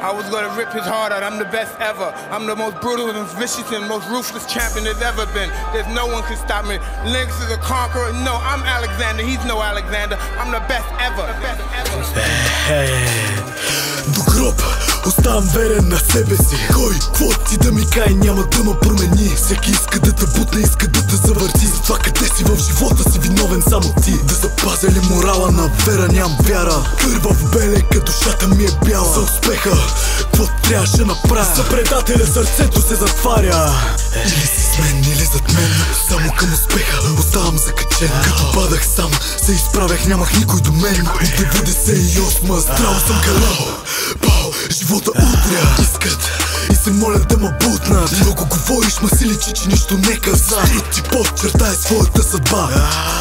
I was gonna rip his heart out. I'm the best ever. I'm the most brutal and vicious and most ruthless champion there's ever been. There's no one can stop me. Lynx is a conqueror. No, I'm Alexander. He's no Alexander. I'm the best ever. The best ever. До гроб оставам верен на себе си. Кой, какво ти да ми кай, няма да ме промени. Всеки иска да те бутне, иска да те завърти. За това къде си в живота си виновен само ти. Да запазя ли морала на вера, нямам вяра. Кърва в белека, душата ми е бяла. За успеха, какво трябваше направя? За предателя сърцето се затваря. Или си с мен, или зад мен, само към успеха оставам закачен. Като падах сам, се изправях, нямах никой до мен. От 98 здраво съм калал. Бау, живота удря. Искат и се молят да ме бутнат. Много говориш, ма си личи, че нищо не каза. Ти подчертае своята съдба.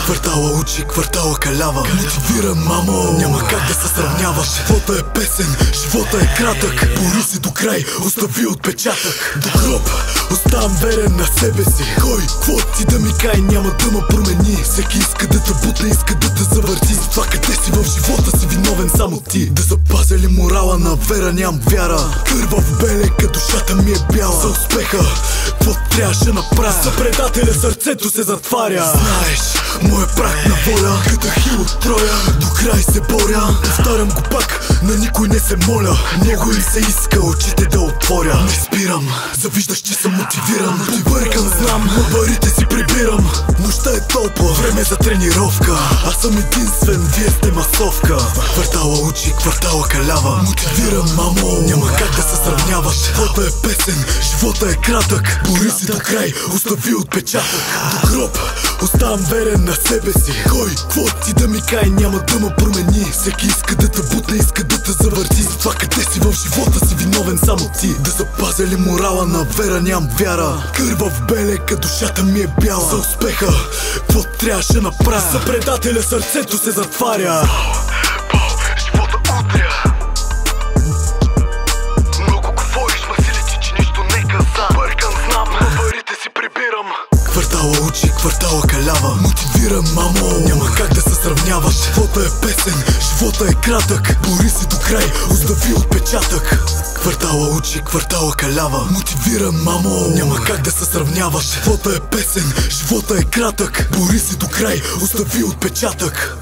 Квартала учи, квартала калява. Мотивира, мамо, няма как да се сравняваш. Живота е песен, живота е кратък. Бори се до край, остави отпечатък. До гроб оставам верен на себе си. Кой, какво ти да ми кай, няма да ме промени. Всеки иска да те бутне, иска да те завърти. За това къде си в живота си виновен само ти. Да запазя ли морала на вера, нямам вяра. Кърва в белека, душата ми е бяла. За успеха, какво трябваше направя? За предателя сърцето се затваря. Знаеш, моя прак на воля, като хил от Троя. До край се боря, повтарям го пак, на никой не се моля. Много ли се иска очите да отворя? Не спирам, завиждаш, че съм мотивиран. Побъркан знам, но парите си прибирам. Нощта е топла, време за тренировка. Аз съм единствен, вие сте масовка. Квартала учи, квартала калява. Мотивиран, мамо, няма как да се сравняваш. Живота е песен, живота е кратък. Бори си до край, остави отпечатък. До гроб оставам верен на себе си. Кой, какво ти да ми кай, няма да ме промени. Всеки иска да те бутне, иска да те завърти. За това къде си в живота си виновен само ти. Да запазя ли морала на вера, нямам вяра. Кърва в белека, душата ми е бяла. За успеха, какво трябваше направя? За предателя сърцето се затваря. Живота удря. Много говориш, ма си лечи, че нищо не каза. Бъркан знам, но парите си прибирам. Квартала учи, квартала калява. Мотивиран, мамо, няма как да се сравняваш. Живота е песен, живота е кратък. Бори си до край, остави отпечатък. Квартала учи, квартала калява. Мотивиран, мамо, няма как да се сравняваш. Живота е песен, живота е кратък. Бори си до край, остави отпечатък.